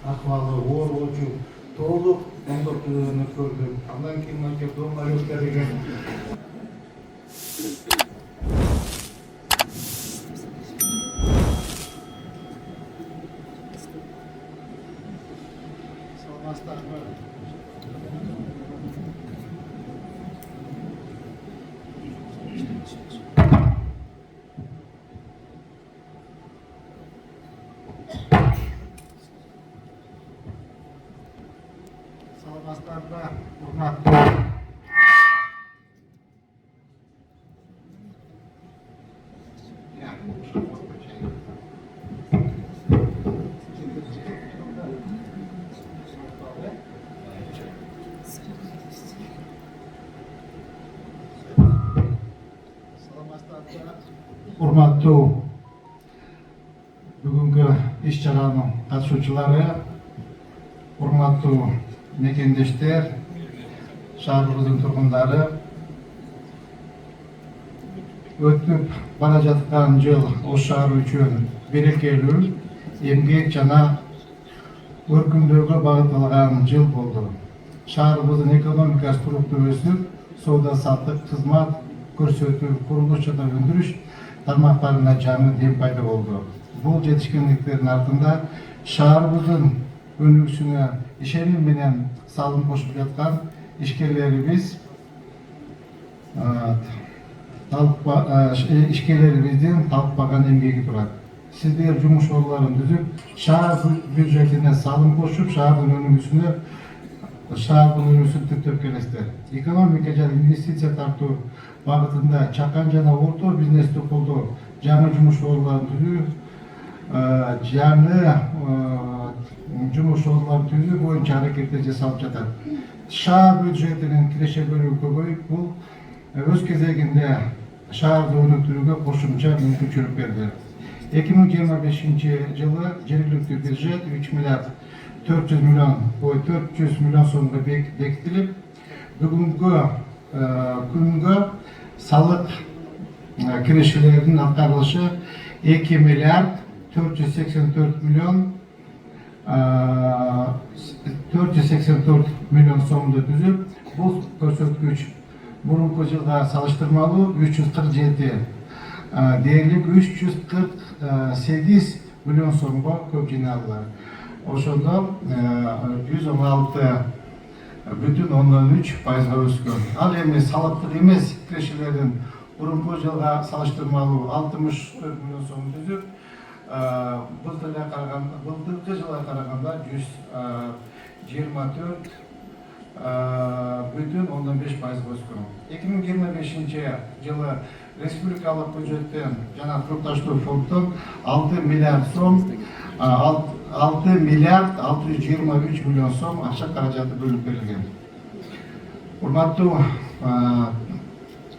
акыбалы оор болчу толук оңдоп көрдүк. Андан кийин мынакей дом алёска деген саламаттарда урматтуу урматтуу бүгүнкү иш-чаранын катышуучулары, урматтуу мекендештер, шаарыбыздын тургундары, өтүп бара жаткан жыл ош шаары үчүн берекелүү, эмгек жана өркүндөөгө багытталган жыл болду. Шаарыбыздын экономикасы туруктуу өсүп, соода саттык, кызмат көрсөтүү, курулуш жана өндүрүш тармактарына жаңы дем пайда болду. Бул жетишкендиктердин артында шаарыбыздын өнүгүшүнө ишеним менен салым кошуп жаткан ишкерлерибиздин талкпаган эмгеги турат. Сиздер жумуш орлорун түзүп, шаар бюджетине салым кошуп, шаардын өнүгүүсүн түптөп келесиздер. Экономика жана инвестиция тартуу багытында чакан жана орто бизнести колдоо, жаңы жумуш орлорун түзүү, жаңы жумуш орлорун түзүү боюнча аракеттер жасалып жатат. Шаар бюджетинин киреше бөлүгү көбөйүп, бул өз кезегинде шаарды өнүктүрүүгө кошумча мүмкүнчүлүк берди. 2025 жылы жергиликтүү бюджет 3 миллиард 400 миллион сомго бекитилип, бүгүнкү күнгө салык кирешелеринин аткарылышы 2 миллиард 484 миллион сомду түзүп, бул көрсөткүч мурунку жылга салыштырмалуу 347 дээрлик 348 миллион сомго көп жыйналды. Ошондо 116,3% өскөн. Ал эми салыктык эмес кирешелердин мурунку жылга салыштырмалуу 64 миллион сом түзүп, былтыркы жылга караганда 124,5% өскөн. 2025 жылы республикалык бюджеттен жана турукташтуу фонддон 6 миллиард 623 миллион сом акча каражаты бөлүп берилген. Урматтуу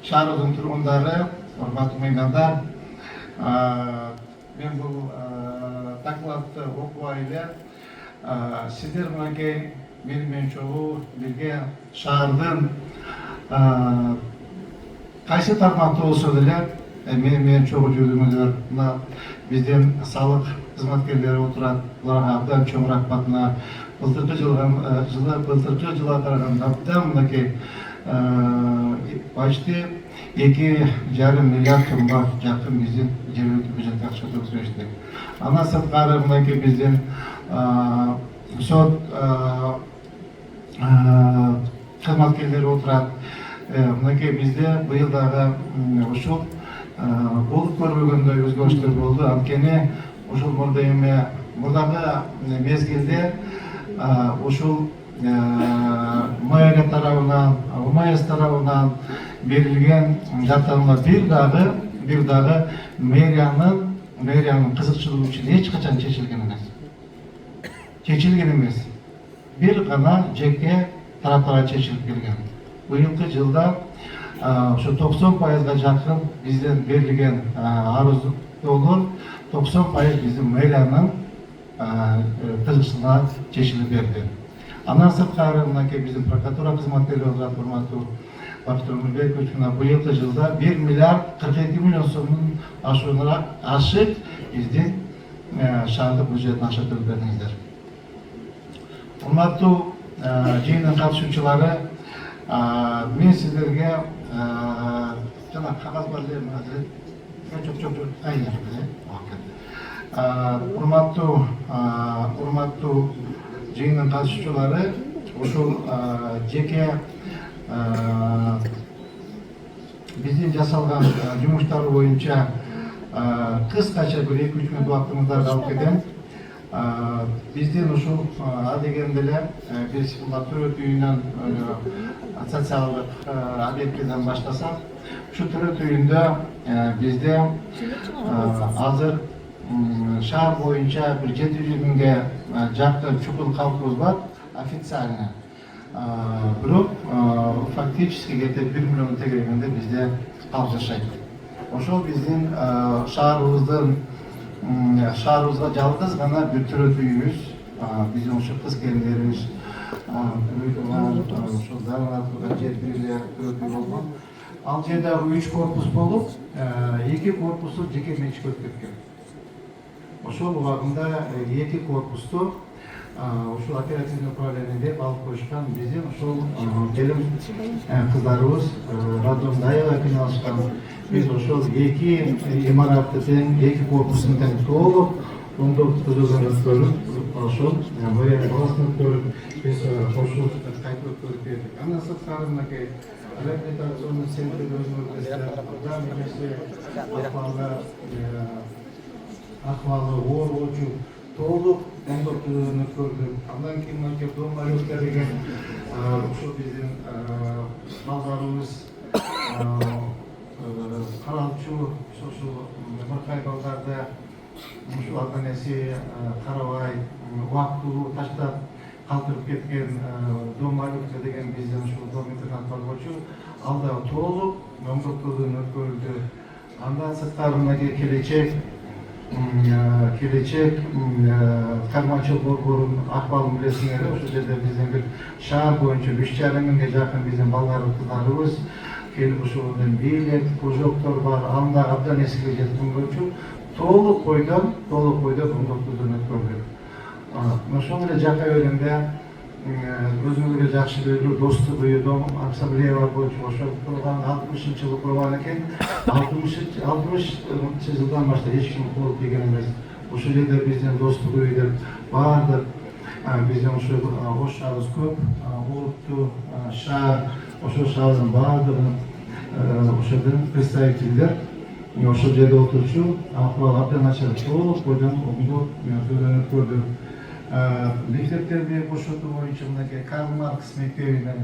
шаарыбыздын тургундары, урматтуу меймандар, мен бул докладты окубай эле сиздер мынакей менен чогуу бирге шаардын кайсы тармакта болсо деле менен чогуу жүргүзүүңүздөр, мына биздин салык кызматкерлери отурат, буларга абдан чоң рахматына былтыркы жылга караганда абдан мынакей почти 2,5 миллиард сомго жакын биздин жергиликтүү бюджетке акча төлөштүк. Андан сырткары мынакей биздин сот кызматкерлери отурат. Мынакей бизде быйыл дагы ушул болуп көрбөгөндөй өзгөрүштөр болду. Анткени ушул мурдагы мезгилде ушул мэрия тарабынан, УМС тарабынан берилген жаттанма бир дагы мэриянын кызыкчылыгы үчүн эч качан чечилген эмес. Бир гана жеке тараптарга чечилип келген. Быйылкы жылда ошо 90%га жакын бизден берилген арыздоолор 90% биздин мэриянын кызыкчылыгына чечилип берди. Андан сырткары мынакей биздин прокуратура кызматкерлери отурат, урматтуу Бактыр Өмүрбекович, быйылкы жылда 1 миллиард 42 миллион сомдун ашык биздин шаардык бюджеттин акча төлөп бердиңиздер. Урматтуу жыйындын катышуучулары, мен сиздерге жана кагаз бар элем азыр. Жок. Урматтуу жыйындын катышуучулары, ушул жеке биздин жасалган жумуштар боюнча кыскача бир 2-3 мүнөт убактыңыздарды алып кетем. Биздин ушул адегенде эле биз төрөт үйүнөн социалдык объекттерден баштасак, ушу төрөт үйүндө бизде азыр шаар боюнча бир 700 миңге жакын чукул калкыбыз бар официально. Бирок фактически где-то 1 миллион тегерегинде бизде калк жашайт. Ошол биздин шаарыбызга жалгыз гана бир төрөт үйүбүз, биздин ошо кыз келиндерибиз ошол жер бирлер төрөт үй болгон. Ал жерде 3 корпус болуп, 2 корпусу жеке менчикке өтүп кеткен. Ошол убагында 2 корпусту ушул оперативный управление деп алып коюшкан. Биздин ошол келин кыздарыбыз роддомдо аябай кыйналышкан. Биз ошол 2 имаратты тең, 2 корпустун тең толук оңдоп түзүлгөн өткөрүп, ошол военный баласын өткөрүп, биз ошол кайтып өткөрүп бердик. Андан сырткары мынакей реабилитационный центрде өзүңүздөр акыбалы оор болчу толук оңдоп түзүлгөн өткөрдүк. Андан кийин мынакей дом малютка деген ушул биздин балдарыбыз каралчу, ошол мыркай балдарды ушул ата энеси карабай убактылуу таштап калтырып кеткен дом малютка деген биздин ушул дом интернат бар болчу. Ал да толук оңдоп түзүлгөн өткөрүлдү. Андан сырткары мынакей келечек карманчыл борборунун акыбалын билесиңер, ошол жерде биздин бир шаар боюнча 3,5 миңге жакын биздин балдарыбыз, кыздарыбыз келип ушул бийлик, кружоктор бар, анда абдан эсиге жеткен болчу. Толук бойдон оңдоп түзүлгөн өткөрдүк. Ошол эле жакай өлемде өзүңүзгө жакшы белгилүү достук үйү дом ассамблея бар болчу. Ошол курулган 60-жылы курулган экен. 60 жылдан баштап эч ким болуп келген эмес. Ошол жерде биздин достук үйү деп баардык биздин ошол ош шаарыбыз көп, улуттуу шаар, ошол шаардын баардыгын ошодон представительдер ошол жерде отурчу, акыбал абдан начар, толук бойдон оңдоп түзүлгөн өткөрдүк. Мектептерди бошотуу боюнча мынакей Карл Маркс мектебинен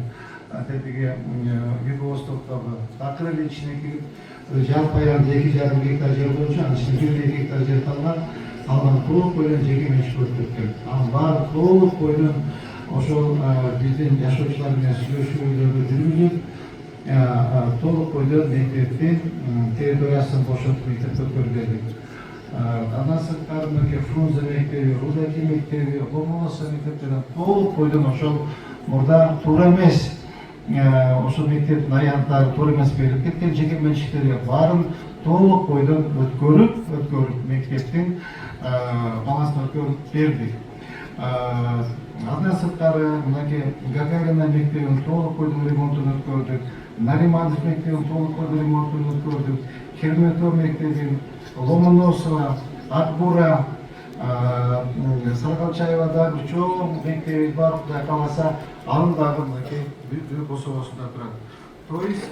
тетиги Юго-Востоктогу такыр эле ичинеки жалпы аянда 2,5 гектар жер болчу, анын ичинде 1 гектар жер калган толук бойдон жеке менчикке өтүп кеткен. Анын баары толук бойдон ошол биздин жашоочулар менен сүйлөшүүлөрдү жүргүзүп, толук бойдон мектептин территориясын бошотуп мектепти өткөрүп бердик. Андан сырткары мынакей Фрунзе мектеби, Рудаки мектеби, Ломоносов мектептерин толук бойдон ошол мурда туура эмес, ошол мектептин аянттары туура эмес берилип кеткен жеке менчиктерге баарын толук бойдон өткөрүп мектептин баласын өткөрүп бердик. Андан сырткары мынакей Гагарина мектебин толук бойдон ремонтун өткөрдүк. Нариманов мектебин толук бойдон ремонтун өткөрдүк. Керметов мектебин, Ломоносова, Акбура, Саргалчаевада бир чоң мектеби бар, Кудай кааласа, анын дагы мынакей бүт бособосунда турат. То есть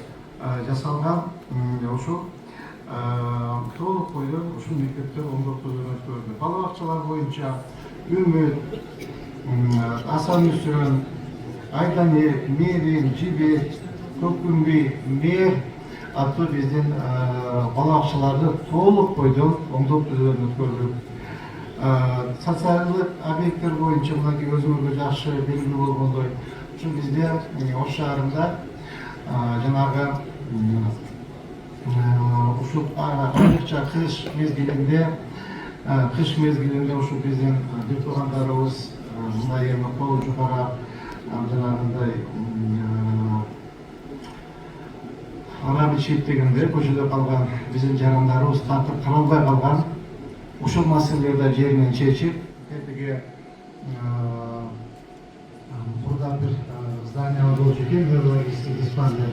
жасалган ушул толук бойдон ушул мектептер оңдоп түзүлгөн өткөрдү. Бала бакчалар боюнча Үмүт, Асан Үсөн, Айданер, Мерин, Жибек, Көккүмбүй, Мер аттуу биздин бала бакчаларды толук бойдон оңдоп түзүлгөн өткөрдүк. Социалдык объекттер боюнча мынакей өзүңөргө жакшы белгилүү болгондой, ушул бизде Ош шаарында жанагы ушул айрыкча кыш мезгилинде ушул биздин бир туугандарыбыз мындай эми колу жугарап жанагындай арам ичип дегенде көчөдө калган биздин жарандарыбыз тартып кала албай калган. Ушул маселелерди жеринен чечип, тетиги үлкен биологический диспансер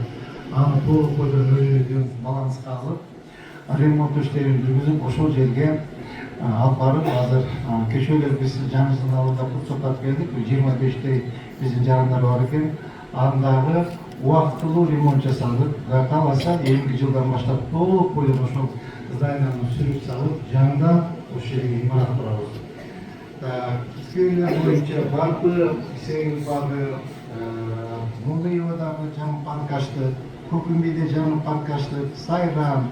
аны толық бойдан өзүнүн балансқа алып, ремонт иштерин жүргүзүп ошол жерге алып барып, азыр кеше эле биз жаңы жылдын алдында курчоктоп келдик, 25 биздин жарандар бар экен. Андагы убактылуу ремонт жасалды. Кудай кааласа, кийинки жылдан баштап толук бойдон ошол зданияны сүрүп салып, жаңыдан ошол жерге имарат курабыз. Искелер боюнча Барпы, Сейил багы, Муллыевадагы жаңы парк ачты, Көкүмбийде жаңы парк ачты, Сайрам,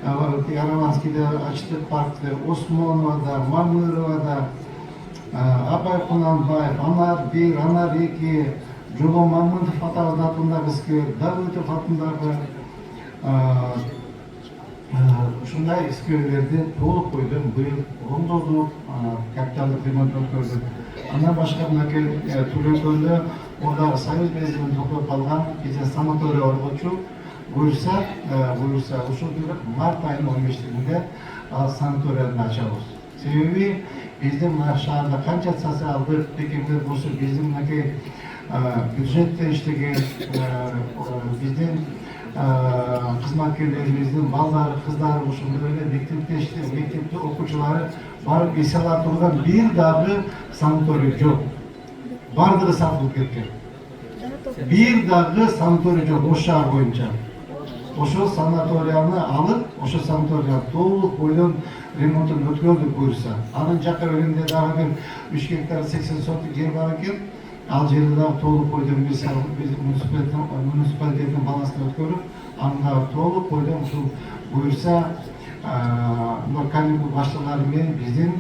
Ярованскийде ачтык паркты, Осмоновада, Мамыровада, Абай Кунанбаев, Анар 1, Анар 2, Жоло Мамынов атындагы искер, Давыдов атындагы ушундай искерлерди толук бойдон быйыл оңдодук, капиталдык ремонт өткөрдүк. Андан башка мынакей Түлөкөндө ордагы Союз безинен токтоп калган биздин санатория оргочу буюрса ушул жылы март айынын 15-inde ал санаторияны ачабыз. Себеби биздин мына шаарда канча социалдык бекемдер болсо, биздин мынакей бюджетте иштеген биздин кызматкерлерибиздин балдары, кыздары ушундай эле мектепте иштеген, мектепте окуучулары барып эсе ала турган бир дагы санаторий жок. Бардыгы сатылып кеткен. Бир дагы санаторий жок ош шаар боюнча. Ошол санаторияны алып, ошол санатория толук бойдон ремонтун өткөрдүк буюрса. Анын жакка беринде дагы бир 3 гектар 80 соттук жер бар экен. Ал жерди дагы толук бойдон биз муниципалитеттин балансына өткөрүп, аны дагы толук бойдон ушул буюрса, каникул башталары менен биздин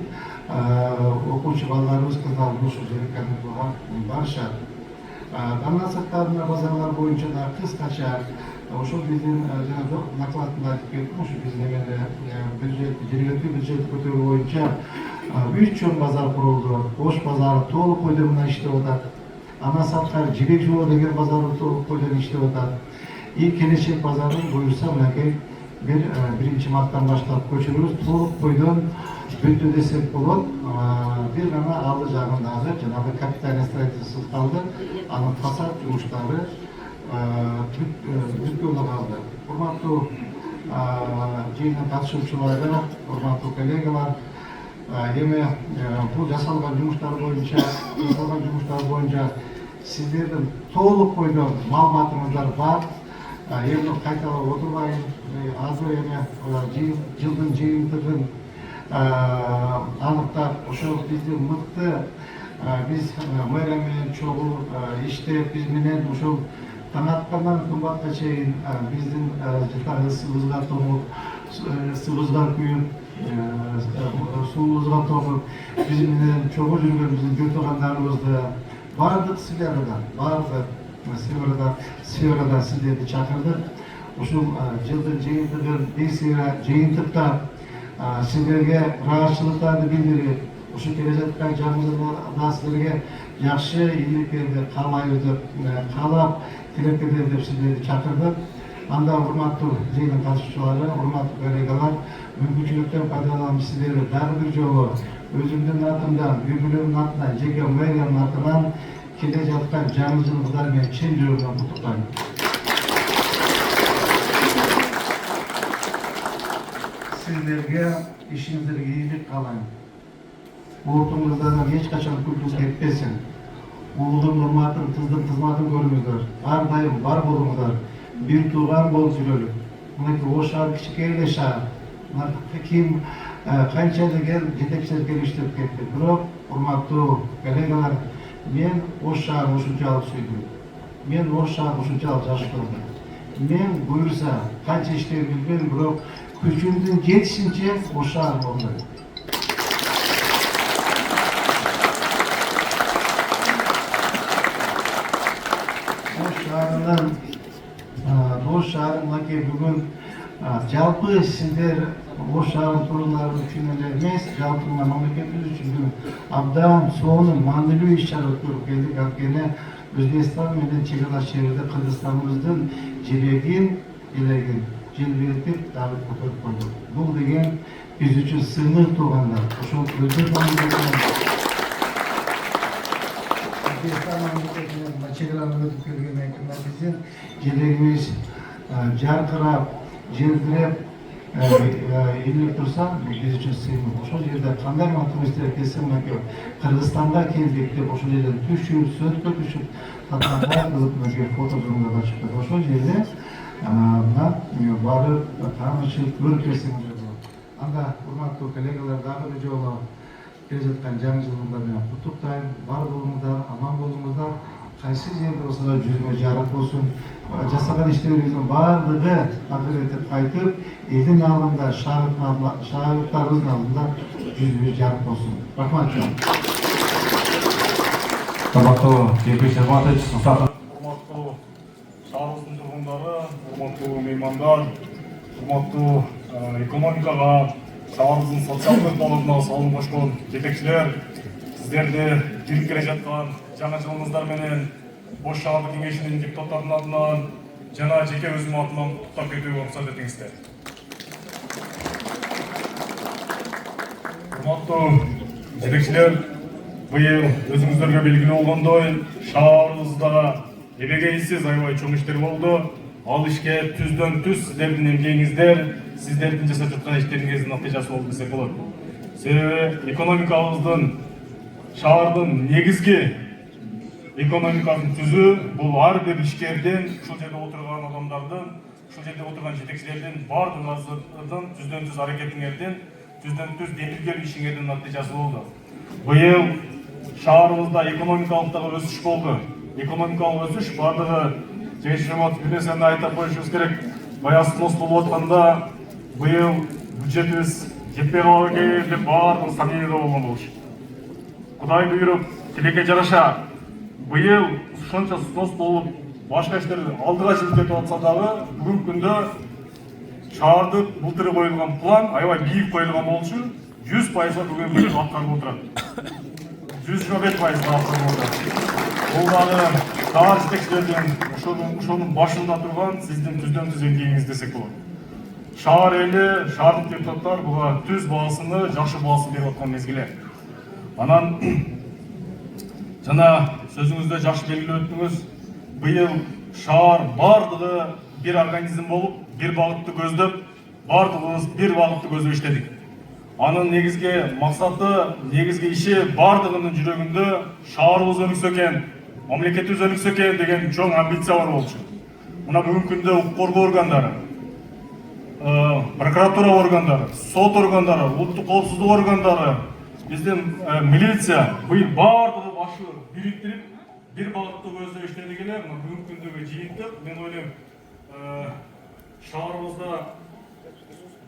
окуучу балдарыбыз, кыздарыбыз ушул жерге каникулга барышат. Дана сырттарына базарлар боюнча да кыскача ошол биздин накладында айтып кеттим, ошо биздин жергиликтүү бюджет көтөрүү боюнча 3 чоң базар курулду. Ош базары толук бойдон мына иштеп атат. Ана саткар Жибек жолу деген базары толук бойдон иштеп атат. Келечек базарын буюрса мынакей 1 марттан баштап көчүрүбүз, толук бойдон бүттү десек болот. Бир гана алды жагындагы жанагы капитальный строительство калды. Анын фасад жумуштары бүткөн калды. Урматтуу жыйынга катышуучулар, урматтуу коллегалар, эми бул жасалган жумуштар боюнча сиздердин толук бойдон маалыматыңыздар бар. Эми кайталап отурбайын. Азыр эми жылдын жыйынтыгын аныктап, ошол биздин мыкты биз мэрия менен чогуу иштеп, биз менен ошол таң аткандан кымбатка чейин биздин ысыбызга тоңуп, сыбызга күйүп, суубузга тоңуп, биз менен чогуу жүргөн биздин журтугандарыбызды бардык сферада сиздерди чакырдык. Ушул жылдын жыйынтыкта сиздерге ыраазычылыктарды билдирип, ушу келе жаткан жаңы жылда сиздерге жакшы ийгиликтерди каалайбыз деп каалап, тилектедер деп сиздерди чакырдык. Анда урматтуу жыйындын катышуучулары, урматтуу коллегалар, мүмкүнчүлүктөн пайдаланып сиздерди дагы бир жолу өзүмдүн атымдан, үй бүлөмдүн атынан, жеке мэриянын атынан келе жаткан жаңы жылыңыздар менен чын жүрөгүмөн куттуктайм. Сиздерге ишиңиздерге ийгилик каалайм. Отуңуздан эч качан күлкү кетпесин. Уулдун урматын, кыздын кызматын көрүңүздөр. Ар дайым бар болуңуздар. Бир тууган болуп жүрөлү. Мынакей Ош шаар кичике эле шаар. Ким канча деген жетекчилер келип иштеп кетти. Бирок, урматтуу коллегалар, мен Ош шаарын ушунчалык сүйдүм. Мен Ош шаарын ушунчалык жакшы көрдүм. Мен буюрса канча иштеп билбейм, бирок күчүмдүн жетишинче Ош шаарын оңдойм. Ош шаарын мынакей бүгүн жалпы сиздер Ош шаарынын тургундары үчүн эле эмес, жалпы мамлекетибиз үчүн абдан сонун маанилүү иш-чара өткөрүп келдик. Анткени Өзбекстан менен чек аралаш жерде Кыргызстаныбыздын желегин желбиретип дагы көтөрүп койдук. Бул деген биз үчүн сыймык туугандар. Ошол Özbekistan memleketinden çekilen ödüp kelgen hekimlerimizin gelegimiz jarkırap, jeldirep ilip tursa biz üçün sığınып. Ошол жерде кандай туристтер келсе, мынакей Кыргызстанга келдик деп ошол жерден түшүп, сөткө түшүп, татаандар кылып мынакей фото журналга чыктык. Ошол жерде мына барып таанышып, көрүп келсеңиздер болот. Анда урматтуу коллегалар, дагы бир жолу келе жаткан жаңы жылыңыздар менен куттуктайм. Бар болуңуздар, аман болуңуздар. Кайсы жерде болсо да жүзүңө жарык болсун. Жасаган иштерибиздин баардыгы акырет кайтып, элдин алдында, шаардыктарыбыздын алдында жүзүбүз жарык болсун. Рахмат. Урматтуу Жекпешев Матыч, урматтуу шаарыбыздын тургундары, урматтуу меймандар, урматтуу экономикага, шаарыбыздын социалдык багытына салым кошкон жетекчилер, сиздерди кирип келе жаткан жаңы жылыңыздар менен Бош шаардык кеңешинин депутаттарынын атынан жана жеке өзүм атынан куттуктап кетүүгө уруксат этиңиздер. Урматтуу жетекчилер, быйыл өзүңүздөргө белгилүү болгондой, шаарыбызда эбегейсиз аябай чоң иштер болду. Ал ишке түздөн түз сиздердин эмгегиңиздер, сиздердин жасап жаткан иштериңиздин натыйжасы болду десек болот. Себеби экономикабыздын, шаардын негизги экономикасын түзүү бул ар бир ишкердин, ушул жерде отурган адамдардын, ушул жерде отурган жетекчилердин бардыгыңыздын түздөн түз аракетиңердин, түздөн түз демилгелүү ишиңердин натыйжасы болду. Быйыл шаарыбызда экономикалык дагы өсүш болду. Экономикалык өсүш бардыгы Жематов бир нерсени айтып коюшубуз керек. Баягы снос болуп атканда быйыл бюджетибиз жетпей калабы экен деп баардыгы сомнениеде болгон болчу. Кудай буйруп, тилекке жараша быйыл ушунча снос болуп, башка иштер алдыга жылжып кетип атса дагы, бүгүнкү күндө шаардык былтыр коюлган план аябай бийик коюлган болчу, 100% бүгүнкү күндө аткарылып отурат. 125% аткарылып отурат. Бул дагы шаар жетекчилердин ошонун башында турган сиздин түздөн түз эмгегиңиз десек болот. Шаар эли, шаардык депутаттар буга түз баасыны, жакшы баасын берип аткан мезгили. Анан жана сөзүңүздө жакшы белгилеп өттүңүз, быйыл шаар бардыгы бир организм болуп, бир багытты көздөп, бардыгыбыз бир багытты көздөп иштедик. Анын негизги максаты, негизги иши бардыгынын жүрөгүндө шаарыбыз өнүксө экен, мамлекетибиз өнүксө экен деген чоң амбиция бар болчу. Мына бүгүнкү күндө укук коргоо органдары, прокуратура органдары, сот органдары, улуттук коопсуздук органдары, биздин милиция быйыл бардыгы башы бириктирип, бир багытты көздөп иштедик эле. Мына бүгүнкү күндөгү жыйынтык, мен ойлойм, шаарыбызда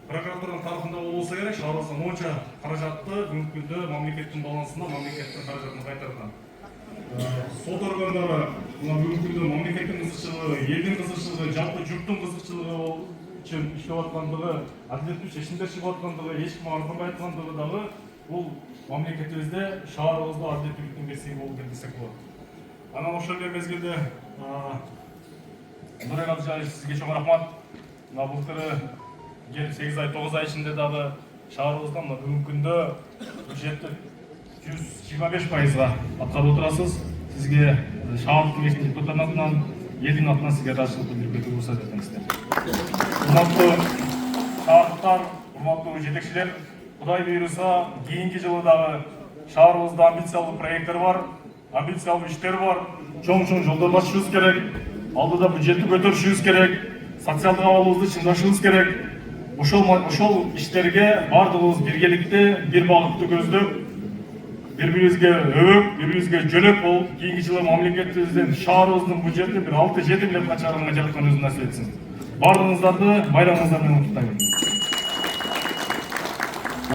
прокуратуранын тарапында болсо керек, шаарыбызда монча каражатты бүгүнкү күндө мамлекеттин балансына, мамлекеттин каражатына кайтарган. Сот органдары мына бүгүнкү күндө мамлекеттин кызыкчылыгы, элдин кызыкчылыгы, жалпы журттун кызыкчылыгы үчүн иштеп аткандыгы, адилеттүү чечимдер чыгып аткандыгы, эч ким арызданбай аткандыгы дагы бул мамлекетибизде, шаарыбызда адилеттүүлүктүн бесиги болду деп десек болот. Анан ошол эле мезгилде Нурел Абдыжалиевич, сизге чоң рахмат. Мына былтыры 8 ай 9 ай ичинде дагы шаарыбызда мына бүгүнкү күндө бюджетти 125%га аткарып отурасыз. Сизге шаардык кеңештин депутаттарынын атынан, элдин атынан сизге ыраазычылык билдирип кетүүгө уруксат этиңиздер. Урматтуу шаардыктар, урматтуу жетекчилер, Кудай буйруса, кийинки жылы дагы шаарыбызда амбициялуу проекттер бар, амбициялуу иштер бар, чоң-чоң жолдорду ачышыбыз керек, алдыда бюджетти көтөрүшүбүз керек, социалдык абалыбызды чыңдашыбыз керек. Ошол иштерге бардыгыбыз биргеликте, бир багытты көздөп, бири-бирибизге өбөк, бири-бирибизге жөлөк болуп, кийинки жылы мамлекетибиздин, шаарыбыздын бюджетин бир 6-7 миллиардга чыгарганга жараткан өзү насип этсин. Бардыгыңыздарды байрамыңыздар менен куттуктайм.